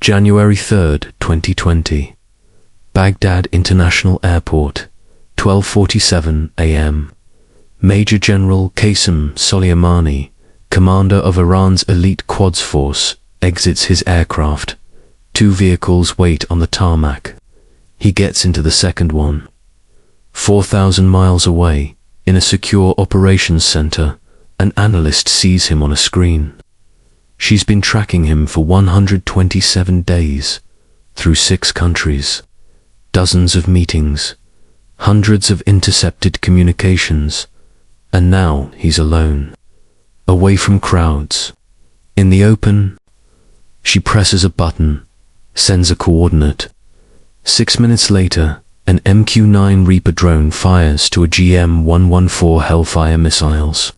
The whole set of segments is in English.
January 3rd, 2020. Baghdad International Airport, 12:47 a.m. Major General Qasem Soleimani, commander of Iran's elite Quds force, exits his aircraft. 2 vehicles wait on the tarmac. He gets into the second one. 4,000 miles away, in a secure operations center, an analyst sees him on a screen. She's been tracking him for 127 days, through 6 countries, dozens of meetings, hundreds of intercepted communications, and now he's alone, away from crowds, in the open. She presses a button, sends a coordinate. 6 minutes later, an MQ-9 Reaper drone fires to a GM-114 Hellfire missiles.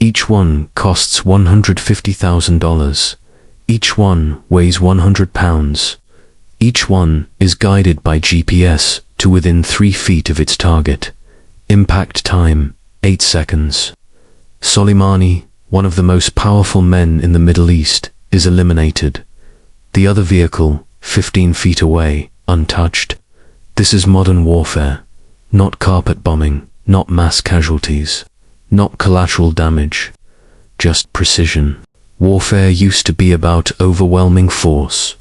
Each one costs $150,000. Each one weighs 100 pounds. Each one is guided by GPS to within 3 feet of its target. Impact time, 8 seconds. Soleimani, one of the most powerful men in the Middle East, is eliminated. The other vehicle, 15 feet away, untouched. This is modern warfare. Not carpet bombing, not mass casualties, not collateral damage, just precision. Warfare used to be about overwhelming force.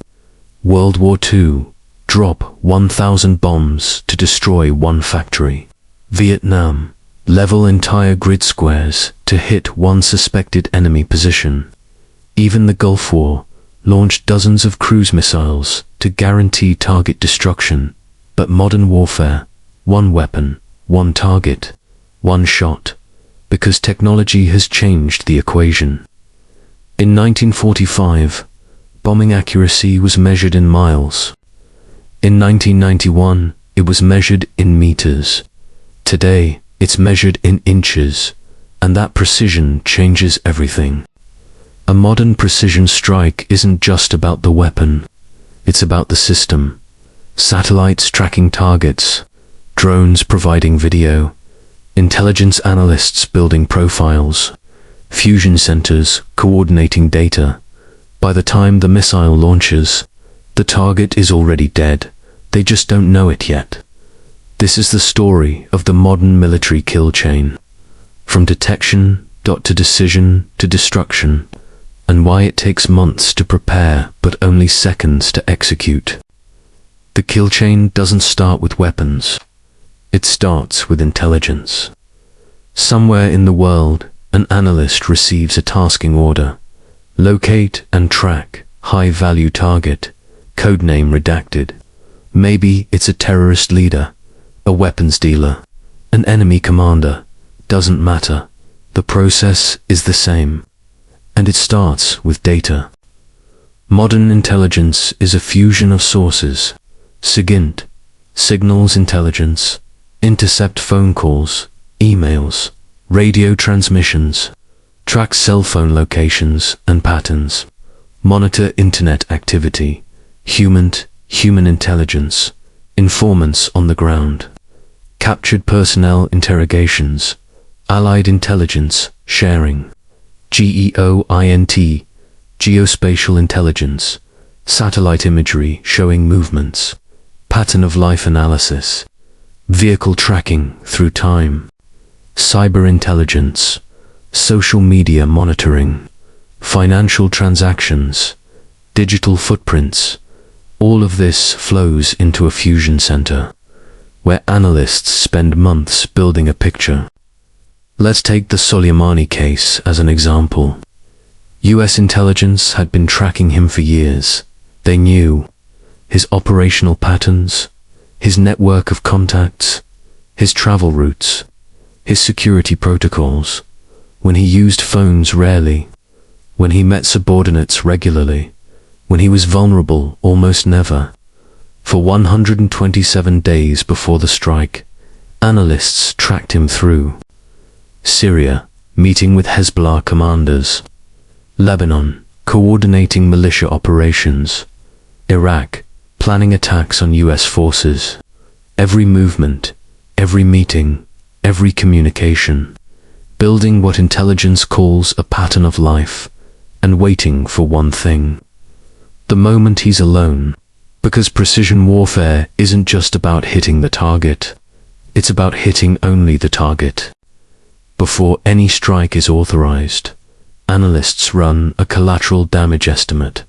World War II, drop 1,000 bombs to destroy 1 factory. Vietnam, level entire grid squares to hit 1 suspected enemy position. Even the Gulf War launched dozens of cruise missiles to guarantee target destruction. But modern warfare, 1 weapon, 1 target, 1 shot, because technology has changed the equation. In 1945, bombing accuracy was measured in miles. In 1991, it was measured in meters. Today, it's measured in inches, and that precision changes everything. A modern precision strike isn't just about the weapon, it's about the system. Satellites tracking targets, drones providing video, intelligence analysts building profiles, fusion centers coordinating data. By the time the missile launches, the target is already dead. They just don't know it yet. This is the story of the modern military kill chain, from detection to decision to destruction, and why it takes months to prepare but only seconds to execute. The kill chain doesn't start with weapons. It starts with intelligence. Somewhere in the world, an analyst receives a tasking order. Locate and track high-value target, codename redacted. Maybe it's a terrorist leader, a weapons dealer, an enemy commander. Doesn't matter. The process is the same. And it starts with data. Modern intelligence is a fusion of sources. SIGINT, signals intelligence, intercept phone calls, emails, radio transmissions, track cell phone locations and patterns, monitor internet activity, human intelligence, informants on the ground, captured personnel interrogations, allied intelligence sharing, GEOINT, geospatial intelligence, satellite imagery showing movements, pattern of life analysis, vehicle tracking through time, cyber intelligence, social media monitoring, financial transactions, digital footprints. All of this flows into a fusion center, where analysts spend months building a picture. Let's take the Soleimani case as an example. US intelligence had been tracking him for years. They knew his operational patterns, his network of contacts, his travel routes, his security protocols, when he used phones rarely, when he met subordinates regularly, when he was vulnerable almost never. For 127 days before the strike, analysts tracked him through Syria, meeting with Hezbollah commanders, Lebanon, coordinating militia operations, Iraq, planning attacks on US forces. Every movement, every meeting, every communication, building what intelligence calls a pattern of life, and waiting for one thing: the moment he's alone. Because precision warfare isn't just about hitting the target. It's about hitting only the target. Before any strike is authorized, analysts run a collateral damage estimate.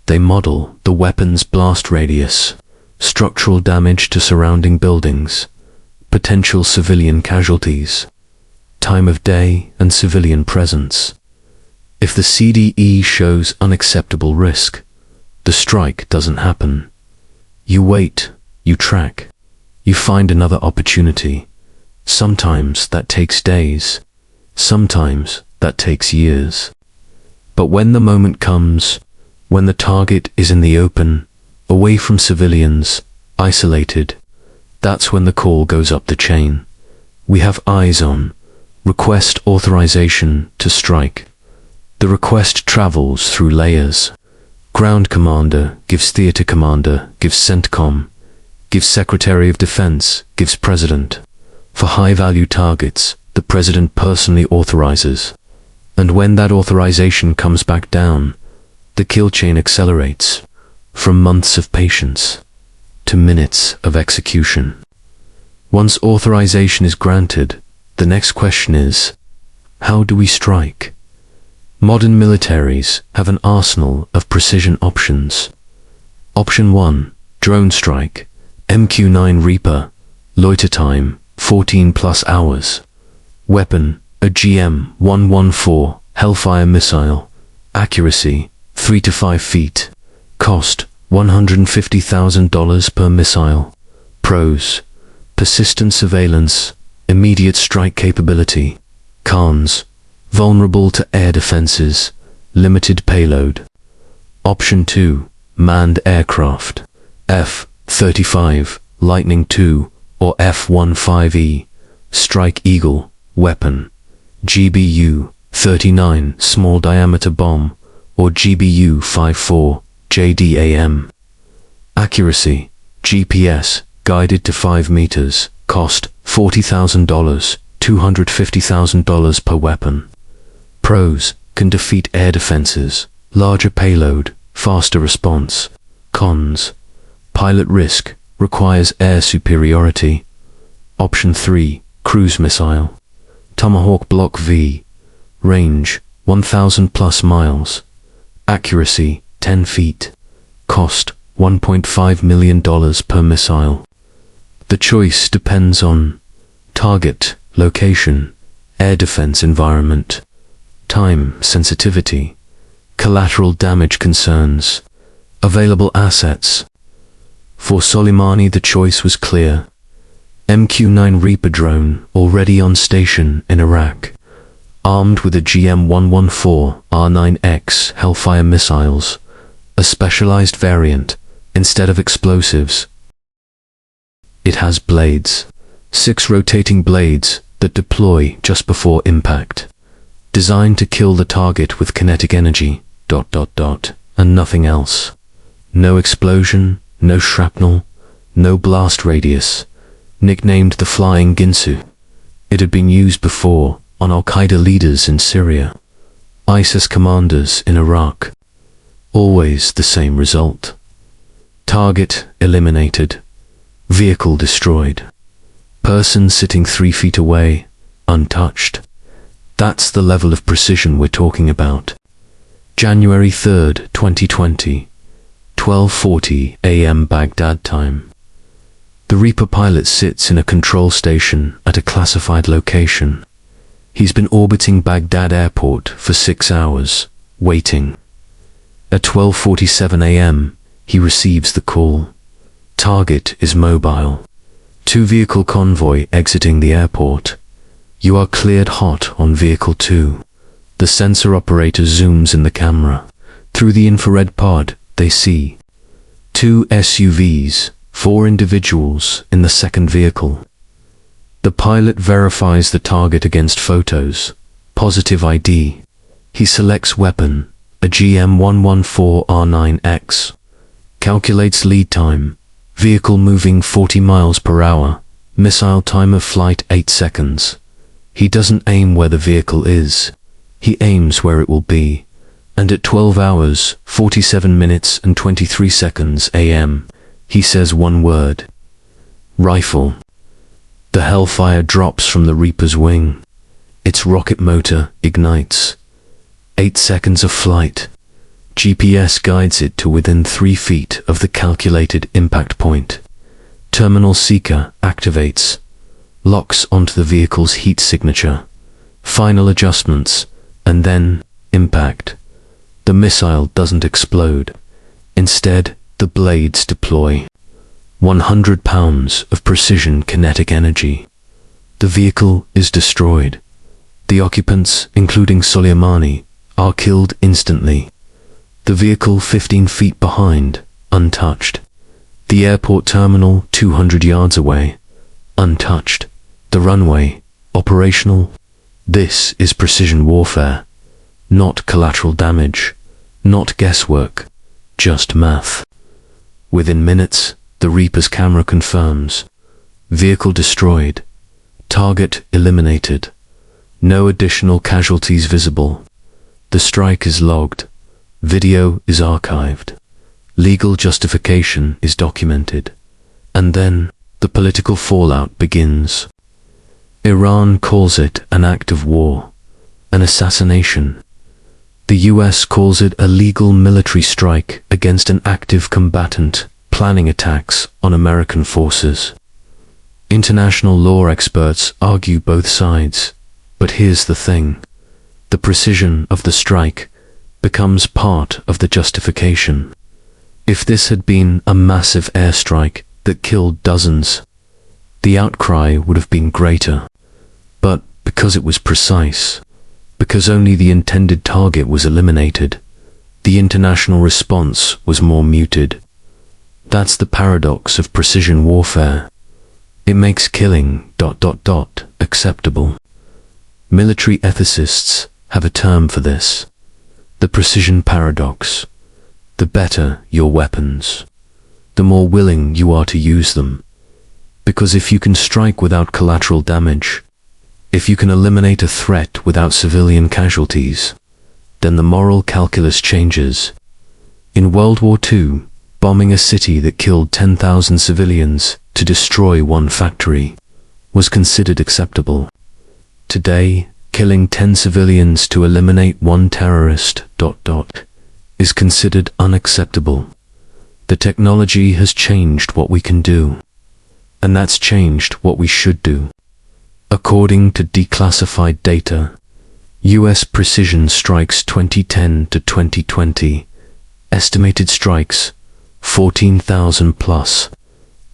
They model the weapon's blast radius, structural damage to surrounding buildings, potential civilian casualties, time of day and civilian presence. If the CDE shows unacceptable risk, the strike doesn't happen. You wait, you track, you find another opportunity. Sometimes that takes days, sometimes that takes years. But when the moment comes, when the target is in the open, away from civilians, isolated, that's when the call goes up the chain. We have eyes on. Request authorization to strike. The request travels through layers. Ground commander gives theater commander, gives CENTCOM, gives Secretary of Defense, gives President. For high-value targets, the President personally authorizes. And when that authorization comes back down, the kill chain accelerates from months of patience to minutes of execution. Once authorization is granted, the next question is, how do we strike? Modern militaries have an arsenal of precision options. Option 1, drone strike, MQ-9 Reaper, loiter time, 14 plus hours. Weapon, a GM-114 Hellfire missile, accuracy, 3 to 5 feet, cost, $150,000 per missile. Pros, persistent surveillance, immediate strike capability. Cons, vulnerable to air defenses, limited payload. Option 2, manned aircraft, F-35, Lightning II, or F-15E, Strike Eagle, weapon, GBU-39, small diameter bomb, or GBU-54, JDAM. Accuracy, GPS, guided to 5 meters, cost $40,000, $250,000 per weapon. Pros, can defeat air defenses, larger payload, faster response. Cons, pilot risk, requires air superiority. Option 3, cruise missile, Tomahawk Block V, range, 1,000 plus miles, accuracy, 10 feet, cost, $1.5 million per missile. The choice depends on target, location, air defense environment, time sensitivity, collateral damage concerns, available assets. For Soleimani the choice was clear. MQ-9 Reaper drone already on station in Iraq, armed with a GM-114 R9X Hellfire missiles, a specialized variant. Instead of explosives, it has blades, 6 rotating blades that deploy just before impact, designed to kill the target with kinetic energy, ... and nothing else. No explosion, no shrapnel, no blast radius. Nicknamed the Flying Ginsu, it had been used before on Al-Qaeda leaders in Syria, ISIS commanders in Iraq. Always the same result. Target eliminated, vehicle destroyed, person sitting 3 feet away, untouched. That's the level of precision we're talking about. January 3rd, 2020, 12:40 a.m. Baghdad time. The Reaper pilot sits in a control station at a classified location. He's been orbiting Baghdad airport for 6 hours, waiting. At 12:47 a.m., he receives the call. Target is mobile. 2-vehicle convoy exiting the airport. You are cleared hot on vehicle 2. The sensor operator zooms in the camera. Through the infrared pod, they see 2 SUVs, 4 individuals in the second vehicle. The pilot verifies the target against photos. Positive ID. He selects weapon, a GM-114 R9X. Calculates lead time. Vehicle moving 40 miles per hour. Missile time of flight 8 seconds. He doesn't aim where the vehicle is. He aims where it will be. And at 12 hours, 47 minutes and 23 seconds AM, he says one word. Rifle. The hellfire drops from the Reaper's wing. Its rocket motor ignites. 8 seconds of flight. GPS guides it to within 3 feet of the calculated impact point. Terminal seeker activates. Locks onto the vehicle's heat signature. Final adjustments, and then impact. The missile doesn't explode. Instead, the blades deploy. 100 pounds of precision kinetic energy. The vehicle is destroyed. The occupants, including Soleimani, are killed instantly. The vehicle 15 feet behind, untouched. The airport terminal 200 yards away, untouched. The runway, operational. This is precision warfare. Not collateral damage. Not guesswork. Just math. Within minutes, the Reaper's camera confirms. Vehicle destroyed. Target eliminated. No additional casualties visible. The strike is logged. Video is archived. Legal justification is documented. And then, the political fallout begins. Iran calls it an act of war, an assassination. The US calls it a legal military strike against an active combatant, planning attacks on American forces. International law experts argue both sides, but here's the thing. The precision of the strike becomes part of the justification. If this had been a massive airstrike that killed dozens, the outcry would have been greater. But because it was precise, because only the intended target was eliminated, the international response was more muted. That's the paradox of precision warfare. It makes killing ... acceptable. Military ethicists have a term for this. The precision paradox. The better your weapons, the more willing you are to use them. Because if you can strike without collateral damage, if you can eliminate a threat without civilian casualties, then the moral calculus changes. In World War II, bombing a city that killed 10,000 civilians to destroy one factory was considered acceptable. Today, killing 10 civilians to eliminate one terrorist ... is considered unacceptable. The technology has changed what we can do, and that's changed what we should do. According to declassified data, US precision strikes 2010 to 2020, estimated strikes 14,000 plus,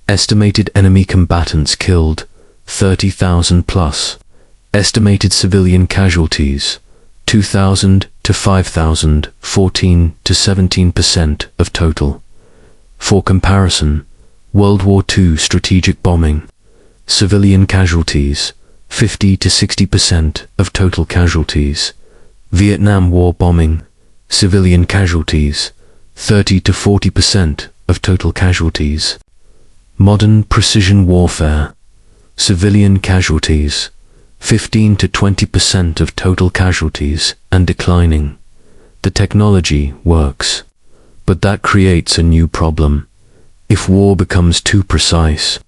estimated enemy combatants killed 30,000 plus, estimated civilian casualties 2,000 to 5,000, 14 to 17% of total. For comparison, World War II strategic bombing, civilian casualties 50 to 60% of total casualties. Vietnam War bombing, civilian casualties 30 to 40% of total casualties. Modern precision warfare, civilian casualties 15 to 20% of total casualties and declining. The technology works, but that creates a new problem. If war becomes too precise,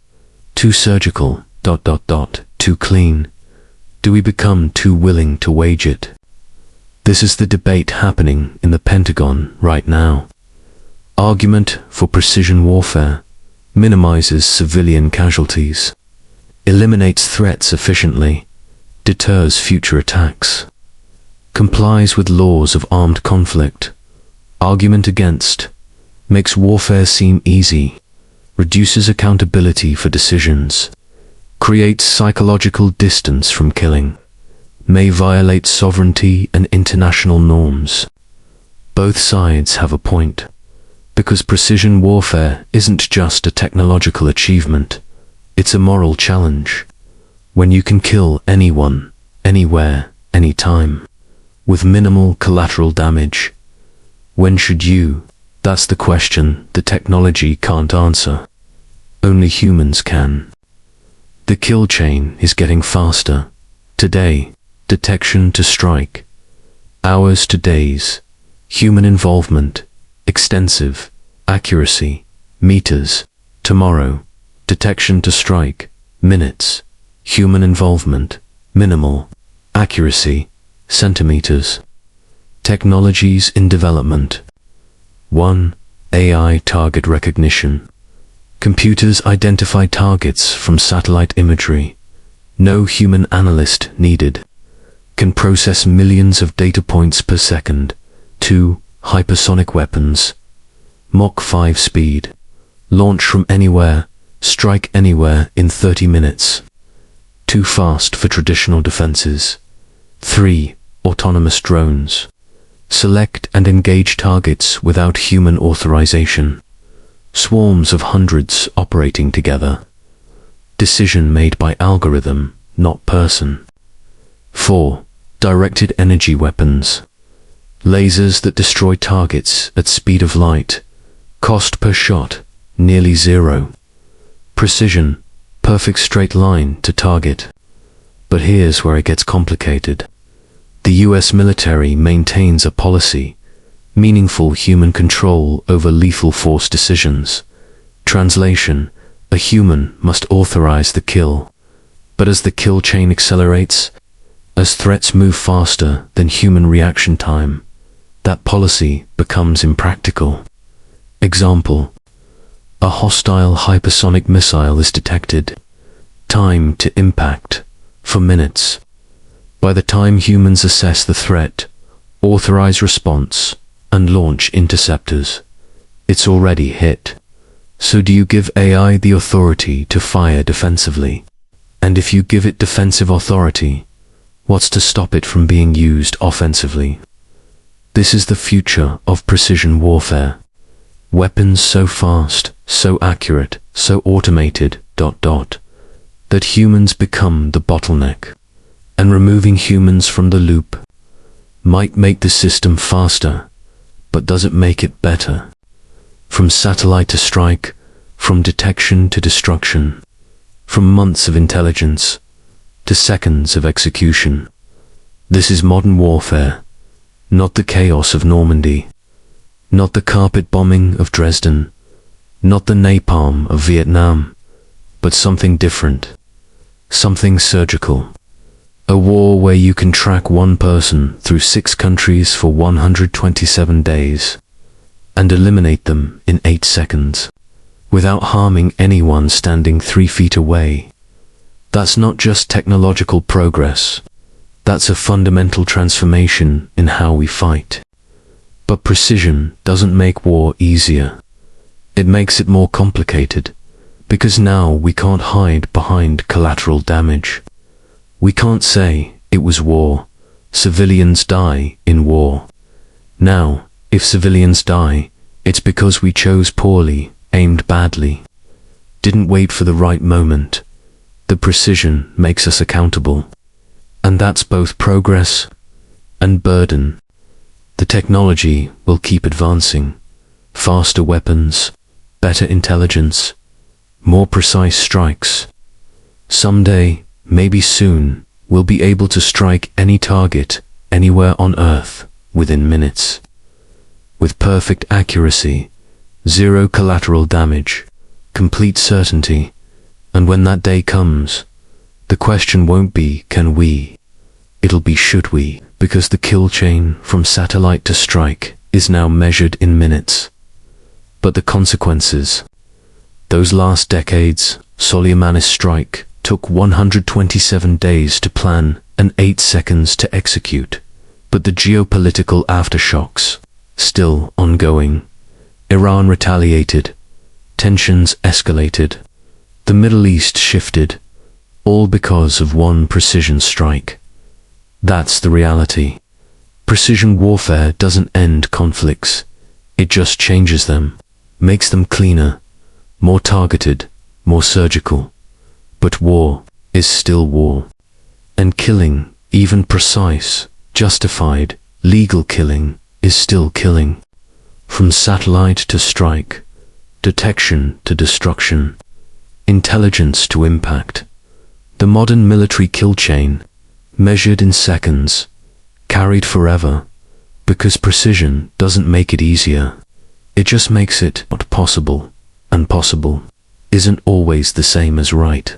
too surgical ... too clean, do we become too willing to wage it? This is the debate happening in the Pentagon right now. Argument for precision warfare minimizes civilian casualties, eliminates threats efficiently, deters future attacks, complies with laws of armed conflict. Argument against makes warfare seem easy, reduces accountability for decisions, creates psychological distance from killing, may violate sovereignty and international norms. Both sides have a point, because precision warfare isn't just a technological achievement, it's a moral challenge. When you can kill anyone, anywhere, anytime, with minimal collateral damage, when should you? That's the question the technology can't answer. Only humans can. The kill chain is getting faster. Today, detection to strike. Hours to days. human involvement, extensive, accuracy, meters, tomorrow, detection to strike, minutes, human involvement, minimal, accuracy, centimeters. Technologies in development. 1. AI target recognition. Computers identify targets from satellite imagery. No human analyst needed. Can process millions of data points per second. 2. Hypersonic weapons. Mach 5 speed. Launch from anywhere, strike anywhere in 30 minutes. Too fast for traditional defenses. 3. Autonomous drones. Select and engage targets without human authorization. Swarms of hundreds operating together. Decision made by algorithm, not person. 4. Directed energy weapons. Lasers that destroy targets at speed of light. Cost per shot, nearly zero. Precision, perfect straight line to target. But here's where it gets complicated. The US military maintains a policy, meaningful human control over lethal force decisions. Translation, a human must authorize the kill. But as the kill chain accelerates, as threats move faster than human reaction time, that policy becomes impractical. Example: a hostile hypersonic missile is detected. Time to impact, for minutes. By the time humans assess the threat, authorize response, and launch interceptors, it's already hit. So do you give AI the authority to fire defensively? And if you give it defensive authority, what's to stop it from being used offensively? This is the future of precision warfare. Weapons so fast, so accurate, so automated, that humans become the bottleneck. And removing humans from the loop might make the system faster, but does it make it better? From satellite to strike, from detection to destruction, from months of intelligence to seconds of execution. This is modern warfare, not the chaos of Normandy, not the carpet bombing of Dresden, not the napalm of Vietnam, but something different, something surgical. A war where you can track one person through 6 countries for 127 days and eliminate them in 8 seconds without harming anyone standing 3 feet away. That's not just technological progress. That's a fundamental transformation in how we fight. But precision doesn't make war easier. It makes it more complicated, because now we can't hide behind collateral damage. We can't say it was war. Civilians die in war. Now, if civilians die, it's because we chose poorly, aimed badly, didn't wait for the right moment. The precision makes us accountable. And that's both progress and burden. The technology will keep advancing. Faster weapons, better intelligence, more precise strikes. Someday, maybe soon, we'll be able to strike any target, anywhere on Earth, within minutes. With perfect accuracy, zero collateral damage, complete certainty. And when that day comes, the question won't be, can we? It'll be, should we? Because the kill chain from satellite to strike is now measured in minutes. But the consequences, those last decades, Soleimani's strike, took 127 days to plan and 8 seconds to execute. But the geopolitical aftershocks, still ongoing. Iran retaliated. Tensions escalated. The Middle East shifted. All because of one precision strike. That's the reality. Precision warfare doesn't end conflicts. It just changes them, makes them cleaner, more targeted, more surgical. But war is still war. And killing, even precise, justified, legal killing, is still killing. From satellite to strike, detection to destruction, intelligence to impact. The modern military kill chain, measured in seconds, carried forever, Because precision doesn't make it easier. It just makes it not possible, and possible isn't always the same as right.